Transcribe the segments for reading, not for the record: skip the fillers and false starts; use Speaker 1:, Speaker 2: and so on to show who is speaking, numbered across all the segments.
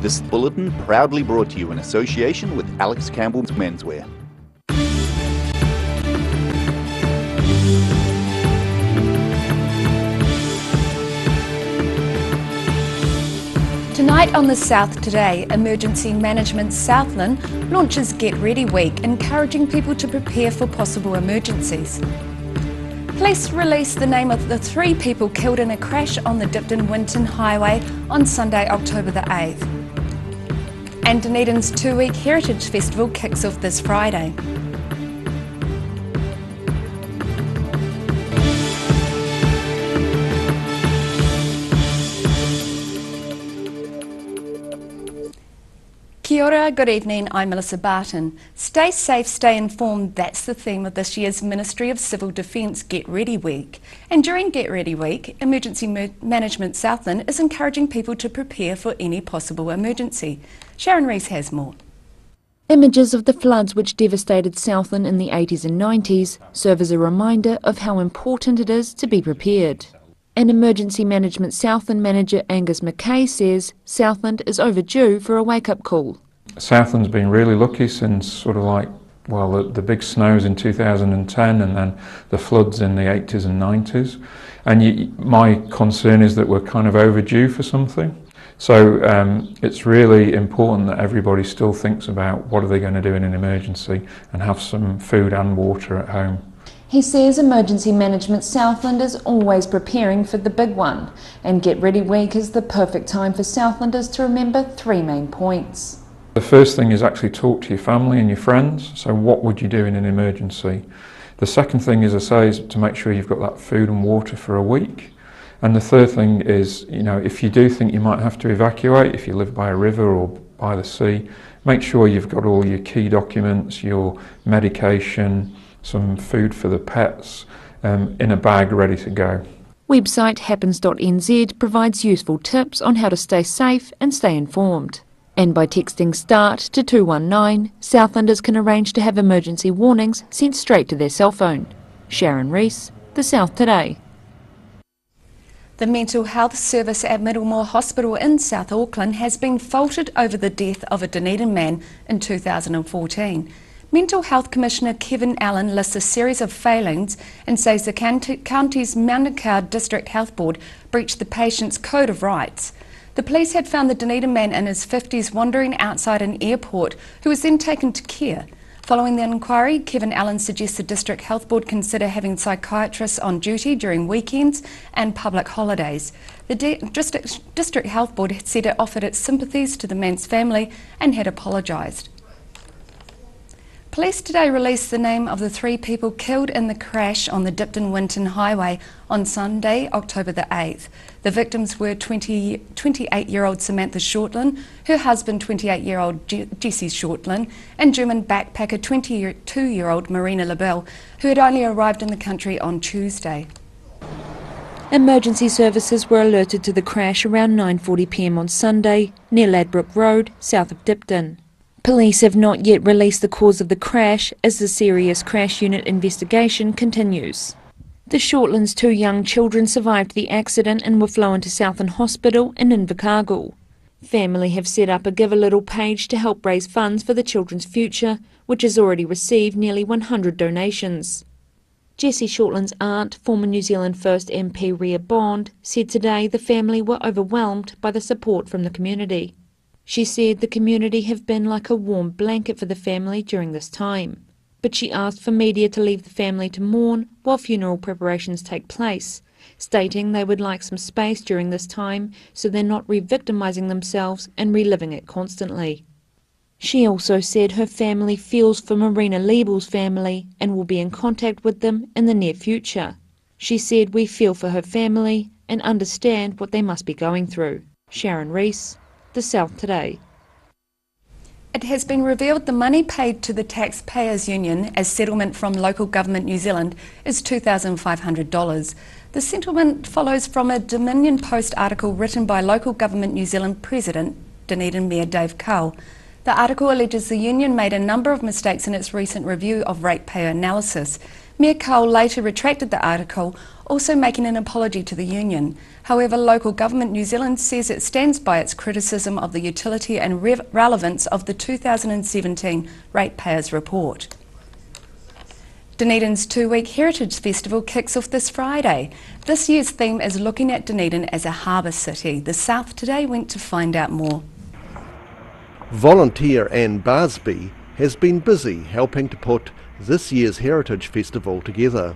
Speaker 1: This bulletin proudly brought to you in association with Alex Campbell's Menswear.
Speaker 2: Tonight on The South Today, Emergency Management Southland launches Get Ready Week, encouraging people to prepare for possible emergencies. Police released the name of the 3 people killed in a crash on the Dipton-Winton Highway on Sunday, October the 8th. And Dunedin's 2-week Heritage Festival kicks off this Friday. Kia ora, good evening, I'm Melissa Barton. Stay safe, stay informed, that's the theme of this year's Ministry of Civil Defence Get Ready Week. And during Get Ready Week, Emergency Management Southland is encouraging people to prepare for any possible emergency. Sharon Rees has more.
Speaker 3: Images of the floods which devastated Southland in the 80s and 90s serve as a reminder of how important it is to be prepared. And Emergency Management Southland manager Angus McKay says Southland is overdue for a wake-up call.
Speaker 4: Southland's been really lucky since sort of like, well, the big snows in 2010 and then the floods in the 80s and 90s. And my concern is that we're kind of overdue for something. So it's really important that everybody still thinks about what are they going to do in an emergency and have some food and water at home.
Speaker 3: He says Emergency Management Southland is always preparing for the big one, and Get Ready Week is the perfect time for Southlanders to remember 3 main points.
Speaker 4: The first thing is actually talk to your family and your friends. So what would you do in an emergency? The second thing, as I say, is to make sure you've got that food and water for a week. And the third thing is, you know, if you do think you might have to evacuate, if you live by a river or by the sea, make sure you've got all your key documents, your medication, some food for the pets in a bag ready to go.
Speaker 3: Website happens.nz provides useful tips on how to stay safe and stay informed. And by texting START to 219, Southlanders can arrange to have emergency warnings sent straight to their cell phone. Sharon Rees, The South Today.
Speaker 2: The mental health service at Middlemore Hospital in South Auckland has been faulted over the death of a Dunedin man in 2014. Mental Health Commissioner Kevin Allen lists a series of failings and says the county's Manukau District Health Board breached the patient's code of rights. The police had found the Dunedin man in his 50s wandering outside an airport, who was then taken to care. Following the inquiry, Kevin Allen suggests the District Health Board consider having psychiatrists on duty during weekends and public holidays. The District Health Board had said it offered its sympathies to the man's family and had apologised. Police today released the name of the 3 people killed in the crash on the Dipton-Winton Highway on Sunday, October the 8th. The victims were 28-year-old Samantha Shortland, her husband 28-year-old Jesse Shortland, and German backpacker 22-year-old Marina LaBelle, who had only arrived in the country on Tuesday.
Speaker 3: Emergency services were alerted to the crash around 9:40 p.m. on Sunday near Ladbroke Road, south of Dipton. Police have not yet released the cause of the crash as the Serious Crash Unit investigation continues. The Shortlands' 2 young children survived the accident and were flown to Southland Hospital in Invercargill. Family have set up a Give a Little page to help raise funds for the children's future, which has already received nearly 100 donations. Jessie Shortland's aunt, former New Zealand First MP Rhea Bond, said today the family were overwhelmed by the support from the community. She said the community have been like a warm blanket for the family during this time, but she asked for media to leave the family to mourn while funeral preparations take place, stating they would like some space during this time so they're not re-victimising themselves and reliving it constantly. She also said her family feels for Marina Liebel's family and will be in contact with them in the near future. She said we feel for her family and understand what they must be going through. Sharon Rees, The South Today.
Speaker 2: It has been revealed the money paid to the Taxpayers Union as settlement from Local Government New Zealand is $2,500. The settlement follows from a Dominion Post article written by Local Government New Zealand President Dunedin Mayor Dave Cull. The article alleges the union made a number of mistakes in its recent review of ratepayer analysis. Mayor Cole later retracted the article, also making an apology to the union. However, Local Government New Zealand says it stands by its criticism of the utility and relevance of the 2017 Ratepayers Report. Dunedin's two-week Heritage Festival kicks off this Friday. This year's theme is looking at Dunedin as a harbour city. The South Today went to find out more.
Speaker 5: Volunteer Anne Barsby has been busy helping to put this year's Heritage Festival together.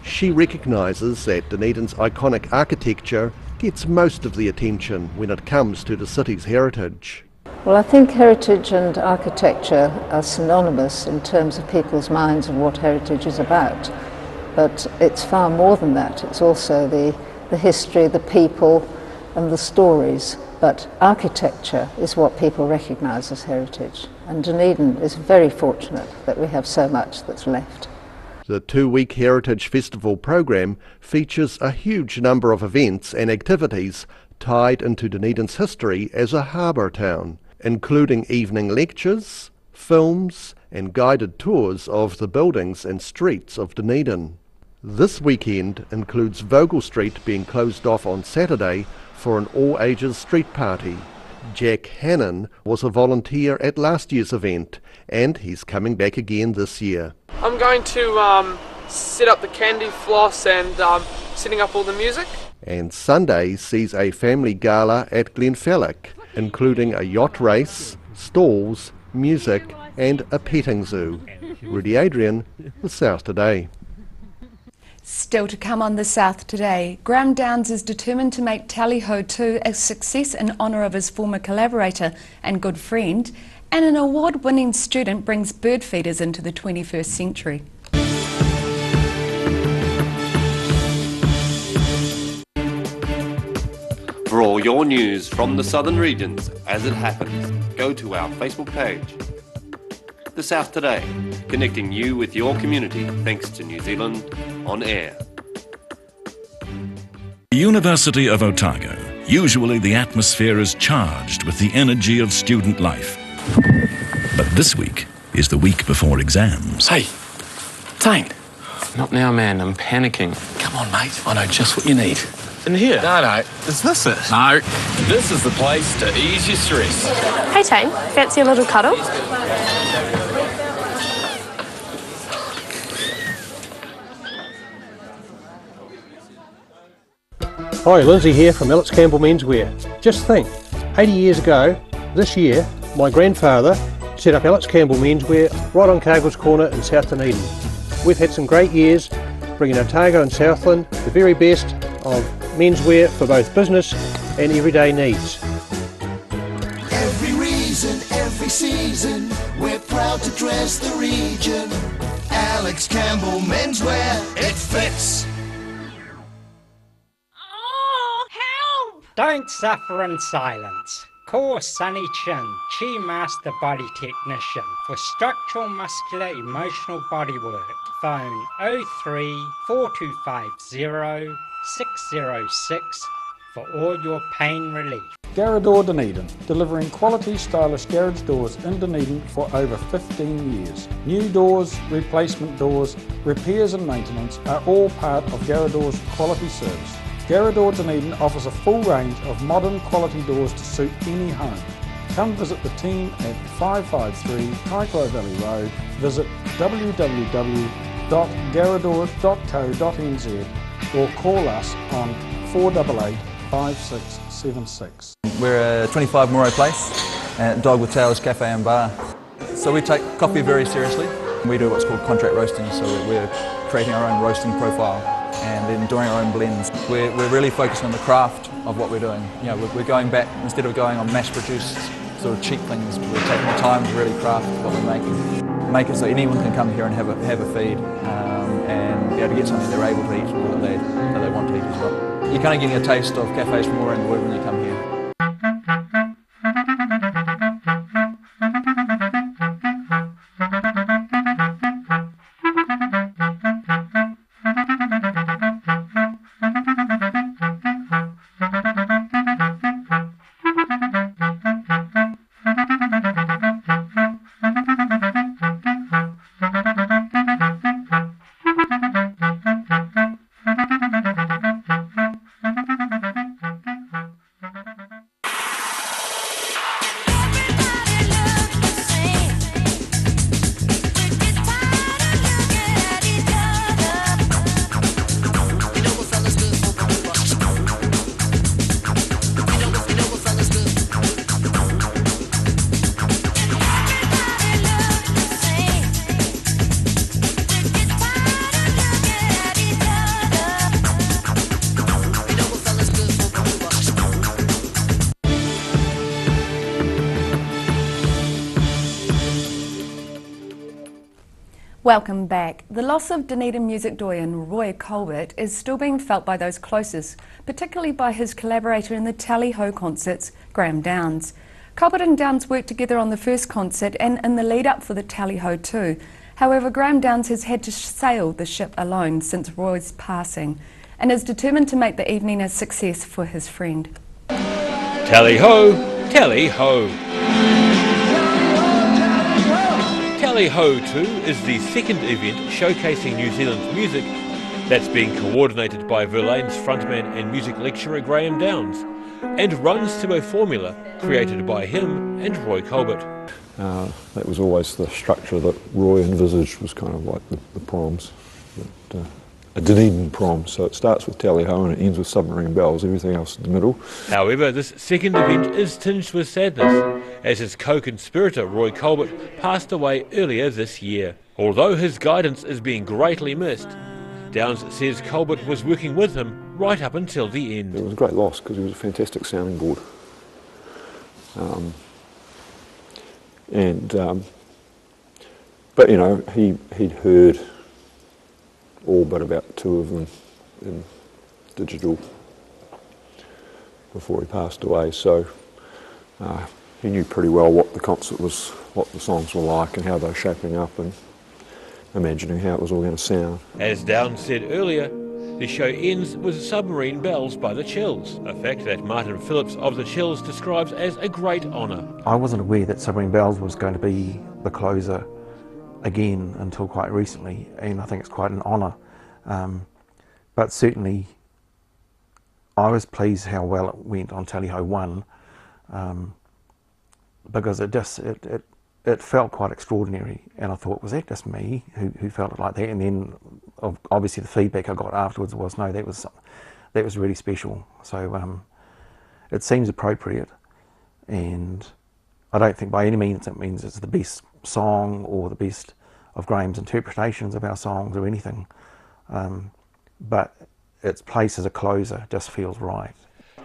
Speaker 5: She recognises that Dunedin's iconic architecture gets most of the attention when it comes to the city's heritage.
Speaker 6: Well, I think heritage and architecture are synonymous in terms of people's minds of what heritage is about. But it's far more than that. It's also the history, the people and the stories. But architecture is what people recognise as heritage. And Dunedin is very fortunate that we have so much that's left.
Speaker 5: The two-week Heritage Festival program features a huge number of events and activities tied into Dunedin's history as a harbour town, including evening lectures, films and guided tours of the buildings and streets of Dunedin. This weekend includes Vogel Street being closed off on Saturday for an all-ages street party. Jack Hannon was a volunteer at last year's event and he's coming back again this year.
Speaker 7: I'm going to set up the candy floss and setting up all the music.
Speaker 5: And Sunday sees a family gala at Glenfelloc, including a yacht race, stalls, music and a petting zoo. Rudy Adrian, The South Today.
Speaker 2: Still to come on The South Today, Graham Downs is determined to make Tally Ho 2 a success in honour of his former collaborator and good friend, and an award-winning student brings bird feeders into the 21st century.
Speaker 8: For all your news from the southern regions as it happens, go to our Facebook page. The South Today, connecting you with your community thanks to New Zealand On Air.
Speaker 9: University of Otago. Usually the atmosphere is charged with the energy of student life. But this week is the week before exams.
Speaker 10: Hey, Tane. Not now, man. I'm panicking.
Speaker 11: Come on, mate. I know just what you need.
Speaker 10: In here?
Speaker 11: No. Is this it?
Speaker 10: No. This is the place to ease your stress.
Speaker 12: Hey, Tane. Fancy a little cuddle?
Speaker 13: Hi, Lindsay here from Alex Campbell Menswear. Just think, 80 years ago, this year, my grandfather set up Alex Campbell Menswear right on Cargill's Corner in South Dunedin. We've had some great years bringing Otago and Southland the very best of menswear for both business and everyday needs.
Speaker 14: Every reason, every season, we're proud to dress the region. Alex Campbell Menswear, it fits.
Speaker 15: Don't suffer in silence. Call Sunny Chin, Chi Master Body Technician, for structural, muscular, emotional bodywork. Phone 03 4250 606 for all your pain relief.
Speaker 16: Garrador Dunedin, delivering quality stylish garage doors in Dunedin for over 15 years. New doors, replacement doors, repairs and maintenance are all part of Garrador's quality service. Garrador Dunedin offers a full range of modern quality doors to suit any home. Come visit the team at 553 Kaikoai Valley Road. Visit www.garrador.co.nz or call us on 488 5676.
Speaker 17: We're a 25 Moray Place at Dog with Tails Cafe and Bar. So we take coffee very seriously. We do what's called contract roasting, so we're creating our own roasting profile and then doing our own blends. We're really focusing on the craft of what we're doing. You know, we're going back, instead of going on mass-produced sort of cheap things, we're taking the time to really craft what we're making. Make it so anyone can come here and have a feed and be able to get something they're able to eat or that they want to eat as well. You're kind of getting a taste of cafes from all around the world when you come here.
Speaker 2: Welcome back. The loss of Dunedin music doyen Roy Colbert is still being felt by those closest, particularly by his collaborator in the Tally Ho concerts, Graham Downs. Colbert and Downs worked together on the first concert and in the lead-up for the Tally Ho too. However, Graham Downs has had to sail the ship alone since Roy's passing and is determined to make the evening a success for his friend.
Speaker 18: Tally Ho! Tally Ho! Tally Ho 2 is the second event showcasing New Zealand's music that's being coordinated by Verlaine's frontman and music lecturer Graham Downs and runs to a formula created by him and Roy Colbert.
Speaker 19: That was always the structure that Roy envisaged, was kind of like the proms. A Dunedin prom, so it starts with Tally Ho and it ends with Submarine Bells, everything else in the middle.
Speaker 18: However, this second event is tinged with sadness, as his co-conspirator Roy Colbert passed away earlier this year. Although his guidance is being greatly missed, Downs says Colbert was working with him right up until the end.
Speaker 19: It was a great loss because he was a fantastic sounding board. But you know, he'd heard all but about two of them in digital before he passed away, so he knew pretty well what the concert was, what the songs were like and how they were shaping up and imagining how it was all going to sound.
Speaker 18: As Downs said earlier, the show ends with Submarine Bells by the Chills, a fact that Martin Phillips of the Chills describes as a great honour.
Speaker 20: I wasn't aware that Submarine Bells was going to be the closer again until quite recently, and I think it's quite an honour. But certainly I was pleased how well it went on Tally Ho 1, because it felt quite extraordinary, and I thought, was that just me who felt it like that? And then obviously the feedback I got afterwards was, no, that was really special. So it seems appropriate, and I don't think by any means it means it's the best song or the best of Graham's interpretations of our songs or anything, but its place as a closer just feels right.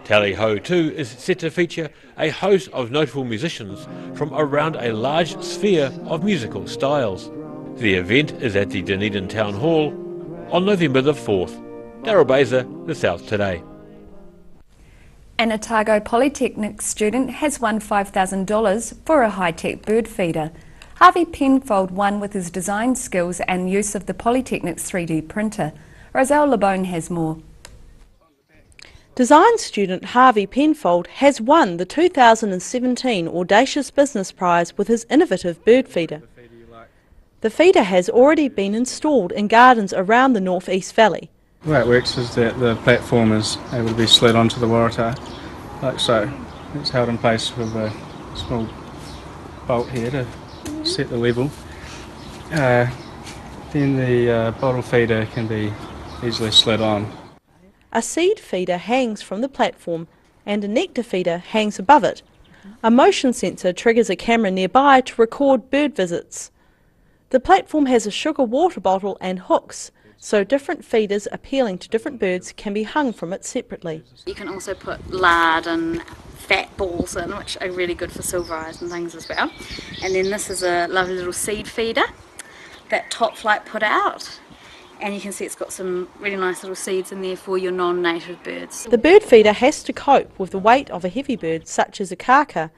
Speaker 18: Tally Ho 2 is set to feature a host of notable musicians from around a large sphere of musical styles. The event is at the Dunedin Town Hall on November the 4th. Daryl Baser, The South Today.
Speaker 2: An Otago Polytechnic student has won $5,000 for a high-tech bird feeder. Harvey Penfold won with his design skills and use of the Polytechnic's 3D printer. Roselle Labone has more.
Speaker 21: Design student Harvey Penfold has won the 2017 Audacious Business Prize with his innovative bird feeder. The feeder has already been installed in gardens around the North East Valley.
Speaker 22: The way it works is that the platform is able to be slid onto the waratah, like so. It's held in place with a small bolt here to set the level. Then the bottle feeder can be easily slid on.
Speaker 21: A seed feeder hangs from the platform and a nectar feeder hangs above it. A motion sensor triggers a camera nearby to record bird visits. The platform has a sugar water bottle and hooks, so different feeders appealing to different birds can be hung from it separately.
Speaker 23: You can also put lard and fat balls in, which are really good for silver eyes and things as well. And then this is a lovely little seed feeder that Top Flight put out. And you can see it's got some really nice little seeds in there for your non-native birds.
Speaker 21: The bird feeder has to cope with the weight of a heavy bird such as a kaka,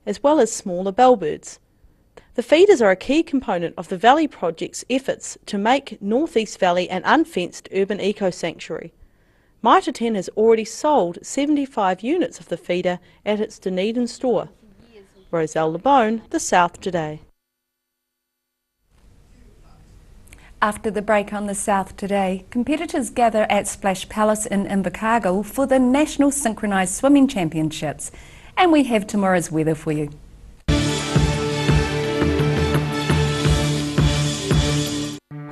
Speaker 21: as well as smaller bellbirds. The feeders are a key component of the Valley Project's efforts to make North East Valley an unfenced urban eco-sanctuary. Mitre 10 has already sold 75 units of the feeder at its Dunedin store. Roselle Labone, The South Today.
Speaker 2: After the break on The South Today, competitors gather at Splash Palace in Invercargill for the National Synchronised Swimming Championships. And we have tomorrow's weather for you.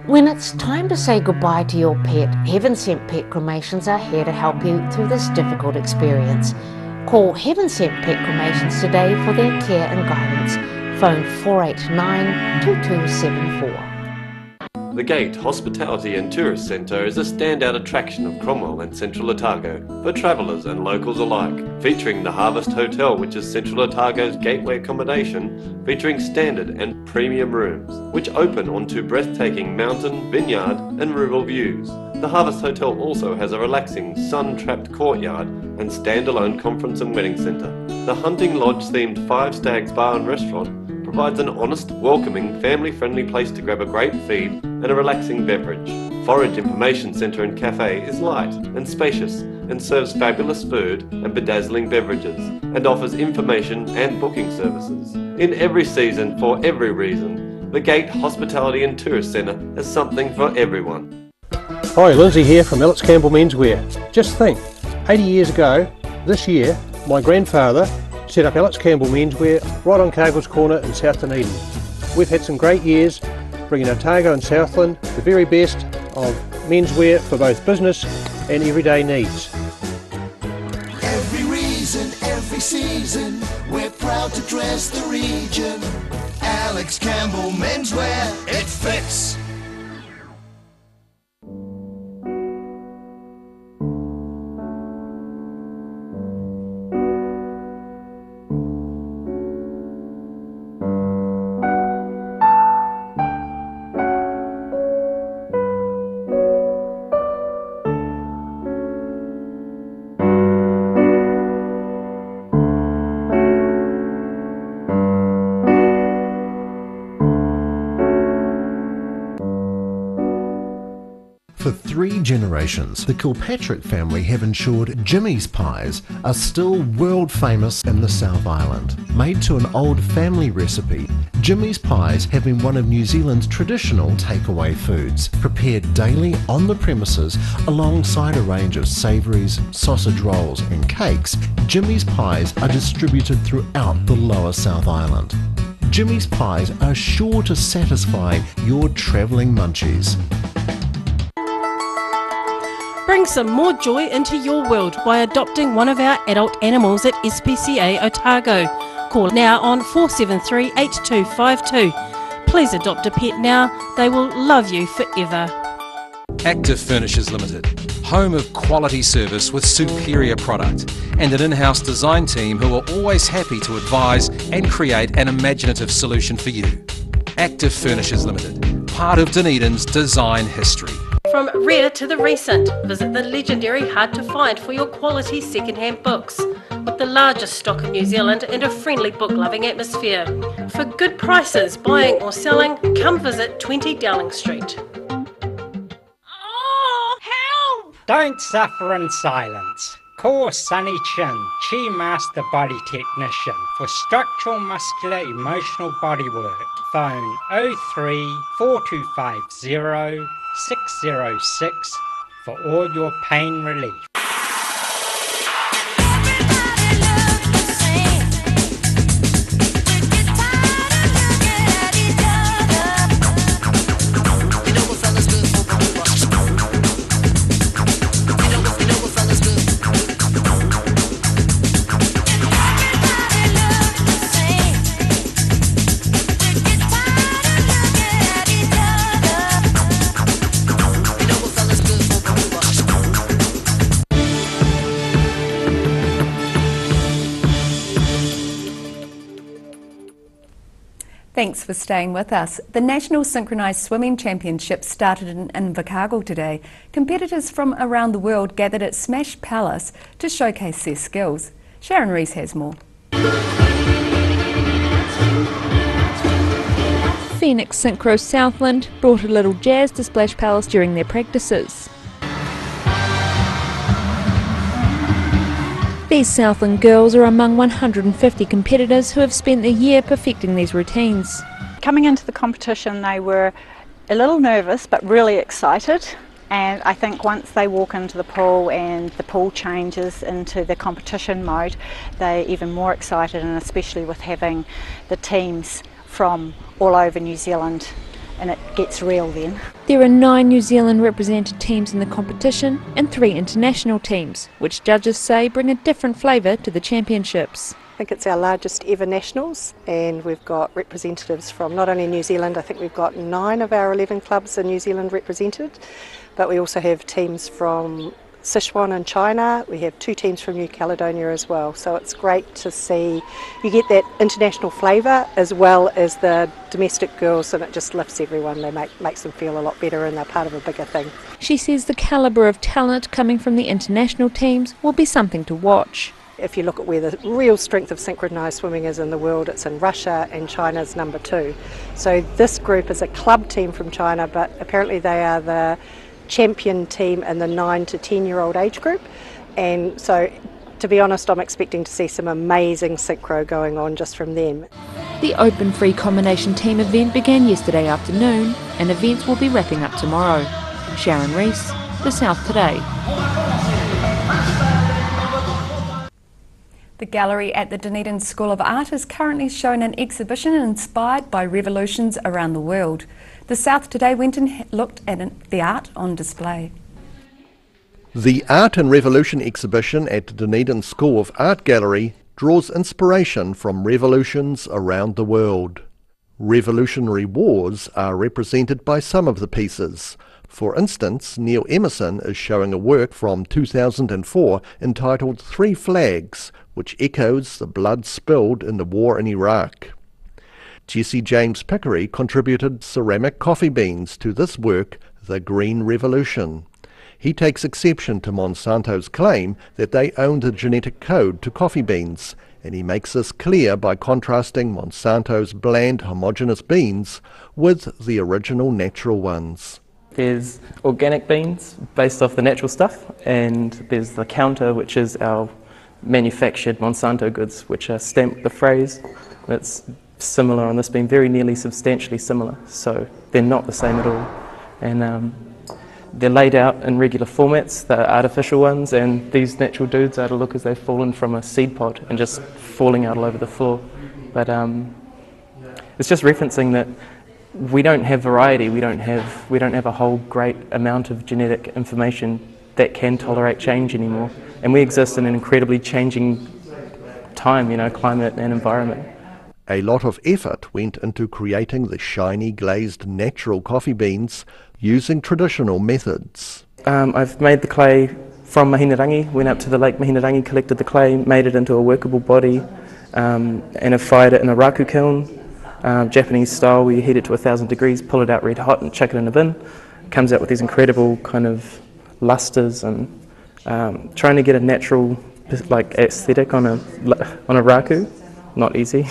Speaker 24: When it's time to say goodbye to your pet, Heaven Sent Pet Cremations are here to help you through this difficult experience. Call Heaven Sent Pet Cremations today for their care and guidance. Phone 489 2274.
Speaker 8: The Gate Hospitality and Tourist Centre is a standout attraction of Cromwell and Central Otago for travellers and locals alike, featuring the Harvest Hotel, which is Central Otago's gateway accommodation, featuring standard and premium rooms, which open onto breathtaking mountain, vineyard and rural views. The Harvest Hotel also has a relaxing, sun-trapped courtyard and standalone conference and wedding centre. The Hunting Lodge-themed Five Stags Bar and Restaurant provides an honest, welcoming, family-friendly place to grab a great feed and a relaxing beverage. Forage Information Centre and Cafe is light and spacious and serves fabulous food and bedazzling beverages and offers information and booking services. In every season, for every reason, the Gate Hospitality and Tourist Centre has something for everyone.
Speaker 13: Hi, Lindsay here from Alex Campbell Menswear. Just think, 80 years ago, this year, my grandfather set up Alex Campbell Menswear right on Cargill's Corner in South Dunedin. We've had some great years bringing Otago and Southland the very best of menswear for both business and everyday needs.
Speaker 14: Every reason, every season, we're proud to dress the region. Alex Campbell Menswear, it fits.
Speaker 5: For 3 generations, the Kilpatrick family have ensured Jimmy's pies are still world famous in the South Island. Made to an old family recipe, Jimmy's pies have been one of New Zealand's traditional takeaway foods, prepared daily on the premises alongside a range of savouries, sausage rolls and cakes. Jimmy's pies are distributed throughout the lower South Island. Jimmy's pies are sure to satisfy your travelling munchies.
Speaker 1: Bring some more joy into your world by adopting one of our adult animals at SPCA Otago. Call now on 473 8252. Please adopt a pet now, they will love you forever.
Speaker 3: Active Furnishers Limited, home of quality service with superior product and an in-house design team who are always happy to advise and create an imaginative solution for you. Active Furnishers Limited, part of Dunedin's design history.
Speaker 1: From rare to the recent, visit the legendary Hard to Find for your quality second-hand books. With the largest stock in New Zealand and a friendly book-loving atmosphere. For good prices, buying or selling, come visit 20 Dowling Street.
Speaker 15: Oh, help! Don't suffer in silence. Call Sunny Chin, Chi Master Body Technician for structural, muscular, emotional bodywork. Phone 03 4250 606 for all your pain relief.
Speaker 2: Thanks for staying with us. The National Synchronised Swimming Championships started in Invercargill today. Competitors from around the world gathered at Smash Palace to showcase their skills. Sharon Rees has more.
Speaker 4: Phoenix Synchro Southland brought a little jazz to Splash Palace during their practices. These Southland girls are among 150 competitors who have spent the year perfecting these routines.
Speaker 6: Coming into the competition they were a little nervous but really excited, and I think once they walk into the pool and the pool changes into the competition mode, they're even more excited, and especially with having the teams from all over New Zealand and it gets real then.
Speaker 4: There are 9 New Zealand represented teams in the competition and 3 international teams, which judges say bring a different flavour to the championships.
Speaker 7: I think it's our largest ever nationals, and we've got representatives from not only New Zealand. I think we've got 9 of our 11 clubs in New Zealand represented, but we also have teams from Sichuan in China. We have 2 teams from New Caledonia as well, so it's great to see you get that international flavour as well as the domestic girls, and it just lifts everyone. They makes them feel a lot better, and they're part of a bigger thing.
Speaker 4: She says the calibre of talent coming from the international teams will be something to watch.
Speaker 7: If you look at where the real strength of synchronised swimming is in the world, it's in Russia, and China's number 2. So this group is a club team from China, but apparently they are the champion team in the 9 to 10-year-old age group. And so, to be honest, I'm expecting to see some amazing synchro going on just from them.
Speaker 4: The Open Free Combination Team event began yesterday afternoon, and events will be wrapping up tomorrow. Sharon Rees, The South Today.
Speaker 2: The gallery at the Dunedin School of Art is currently showing an exhibition inspired by revolutions around the world. The South Today went and looked at the art on display.
Speaker 5: The Art and Revolution exhibition at the Dunedin School of Art Gallery draws inspiration from revolutions around the world. Revolutionary wars are represented by some of the pieces. For instance, Neil Emerson is showing a work from 2004 entitled 3 Flags, which echoes the blood spilled in the war in Iraq. Jesse James Pickery contributed ceramic coffee beans to this work, The Green Revolution. He takes exception to Monsanto's claim that they own the genetic code to coffee beans, and he makes this clear by contrasting Monsanto's bland homogeneous beans with the original natural ones.
Speaker 9: There's organic beans based off the natural stuff, and there's the counter, which is our manufactured Monsanto goods, which are stamped with the phrase. It's similar on this bean, very nearly substantially similar, so they're not the same at all. And they're laid out in regular formats, the artificial ones, and these natural dudes are to look as they've fallen from a seed pod and just falling out all over the floor. But it's just referencing that we don't have variety, we don't have a whole great amount of genetic information that can tolerate change anymore. And we exist in an incredibly changing time, climate and environment.
Speaker 5: A lot of effort went into creating the shiny glazed natural coffee beans using traditional methods.
Speaker 9: I've made the clay from Mahinarangi, went up to the Lake Mahinarangi, collected the clay, made it into a workable body, and have fired it in a raku kiln. Japanese style, where you heat it to 1,000 degrees, pull it out red hot and chuck it in a bin. Comes out with these incredible kind of lusters, and trying to get a natural aesthetic on a raku, not easy.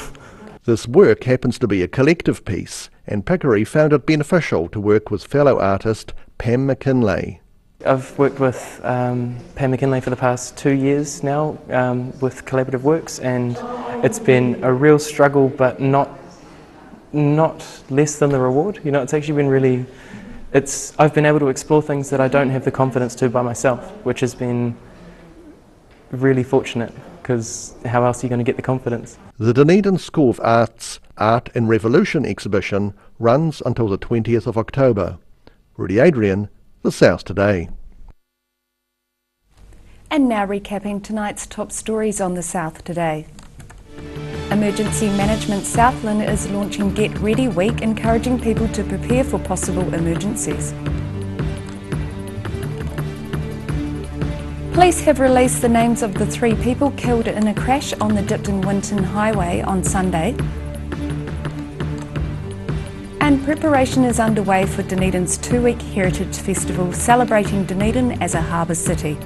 Speaker 5: This work happens to be a collective piece, and Pickery found it beneficial to work with fellow artist Pam McKinlay.
Speaker 9: I've worked with Pam McKinlay for the past 2 years now with collaborative works, and it's been a real struggle, but not less than the reward. It's actually been really, I've been able to explore things that I don't have the confidence to by myself, which has been really fortunate, because how else are you going to get the confidence?
Speaker 5: The Dunedin School of Art's Art and Revolution exhibition runs until the 20th of October. Rudy Adrian, The South Today.
Speaker 2: And now recapping tonight's top stories on The South Today. Emergency Management Southland is launching Get Ready Week, encouraging people to prepare for possible emergencies. Police have released the names of the 3 people killed in a crash on the Dipton-Winton Highway on Sunday. And preparation is underway for Dunedin's 2-week Heritage Festival, celebrating Dunedin as a harbour city.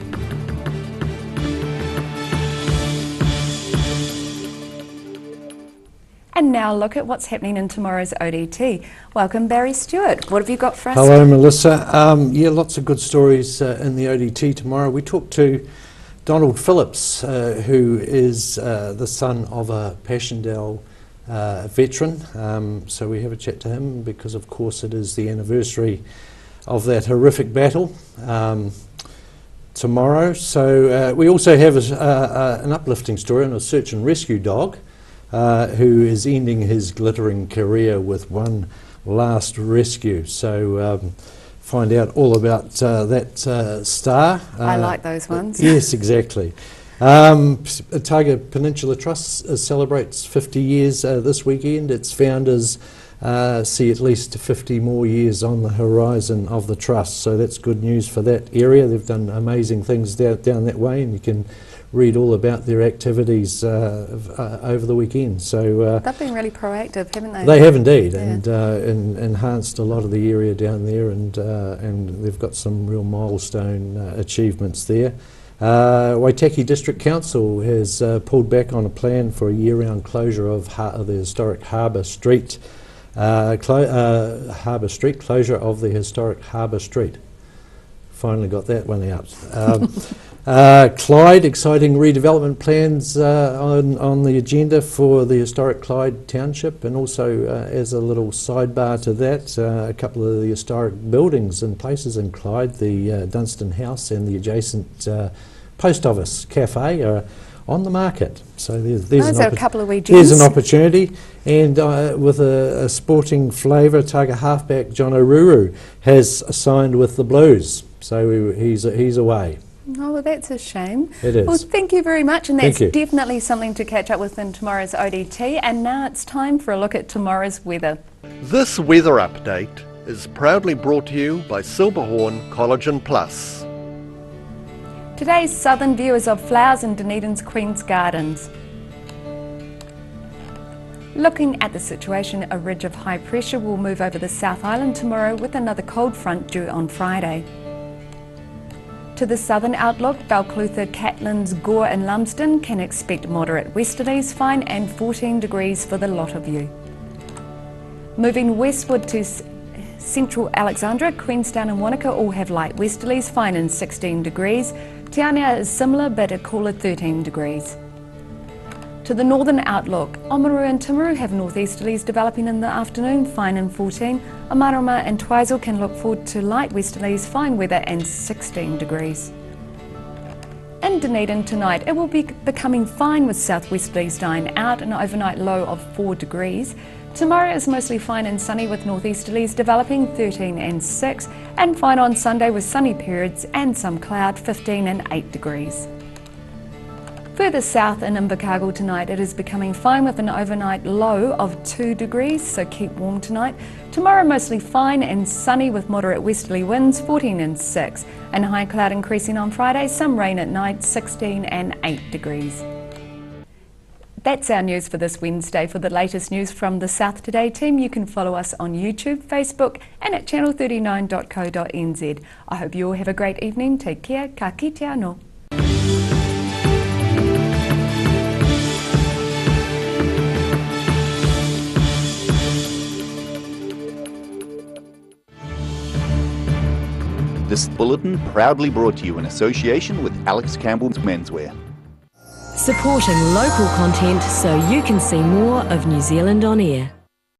Speaker 2: And now look at what's happening in tomorrow's ODT. Welcome, Barry Stewart. What have you got for us?
Speaker 10: Hello, Melissa. Yeah, lots of good stories in the ODT tomorrow. We talked to Donald Phillips, who is the son of a Passchendaele veteran. So we have a chat to him because, of course, it is the anniversary of that horrific battle tomorrow. So we also have an uplifting story on a search and rescue dog who is ending his glittering career with one last rescue. So find out all about that star.
Speaker 2: I like those ones.
Speaker 10: Yes, exactly. Otago Peninsula Trust celebrates 50 years this weekend. Its founders see at least 50 more years on the horizon of the trust, so that's good news for that area. They've done amazing things down that way, and you can read all about their activities over the weekend. So
Speaker 2: they've been really proactive, haven't they?
Speaker 10: They have indeed,
Speaker 2: yeah.
Speaker 10: and enhanced a lot of the area down there, and they've got some real milestone achievements there. Waitaki District Council has pulled back on a plan for a year-round closure of the historic Harbour Street. Harbour Street, closure of the historic Harbour Street. Finally got that one out. Clyde, exciting redevelopment plans on the agenda for the historic Clyde Township, and also as a little sidebar to that, a couple of the historic buildings and places in Clyde, the Dunstan House and the adjacent post office cafe are on the market. So there's
Speaker 2: a couple of wee
Speaker 10: there's
Speaker 2: gems.
Speaker 10: an opportunity, and with a sporting flavour, Otago halfback John Oruru has signed with the Blues, so he's away.
Speaker 2: Oh, well, that's a shame.
Speaker 10: It is.
Speaker 2: Well, thank you very much, and that's
Speaker 10: Thank you.
Speaker 2: definitely something to catch up with in tomorrow's ODT. And now it's time for a look at tomorrow's weather.
Speaker 5: This weather update is proudly brought to you by Silverhorn Collagen Plus.
Speaker 2: Today's southern view is of flowers in Dunedin's Queen's Gardens. Looking at the situation, a ridge of high pressure will move over the South Island tomorrow with another cold front due on Friday. To the southern outlook, Balclutha, Catlins, Gore and Lumsden can expect moderate westerlies, fine and 14 degrees for the lot of you. Moving westward to central Alexandra, Queenstown and Wanaka all have light westerlies, fine and 16 degrees. Te Anau is similar but a cooler 13 degrees. To the northern outlook, Oamaru and Timaru have northeasterlies developing in the afternoon, fine and 14. Amarama and Twizel can look forward to light westerlies, fine weather and 16 degrees. In Dunedin tonight, it will be becoming fine with southwesterlies dying out, an overnight low of 4 degrees. Tomorrow is mostly fine and sunny with northeasterlies developing 13 and 6, and fine on Sunday with sunny periods and some cloud 15 and 8 degrees. Further south in Invercargill tonight, it is becoming fine with an overnight low of 2 degrees, so keep warm tonight. Tomorrow mostly fine and sunny with moderate westerly winds, 14 and 6, and high cloud increasing on Friday, some rain at night, 16 and 8 degrees. That's our news for this Wednesday. For the latest news from the South Today team, you can follow us on YouTube, Facebook and at channel39.co.nz. I hope you all have a great evening. Take care. Ka kite anō.
Speaker 11: This bulletin proudly brought to you in association with Alex Campbell's Menswear.
Speaker 12: Supporting local content so you can see more of New Zealand on air.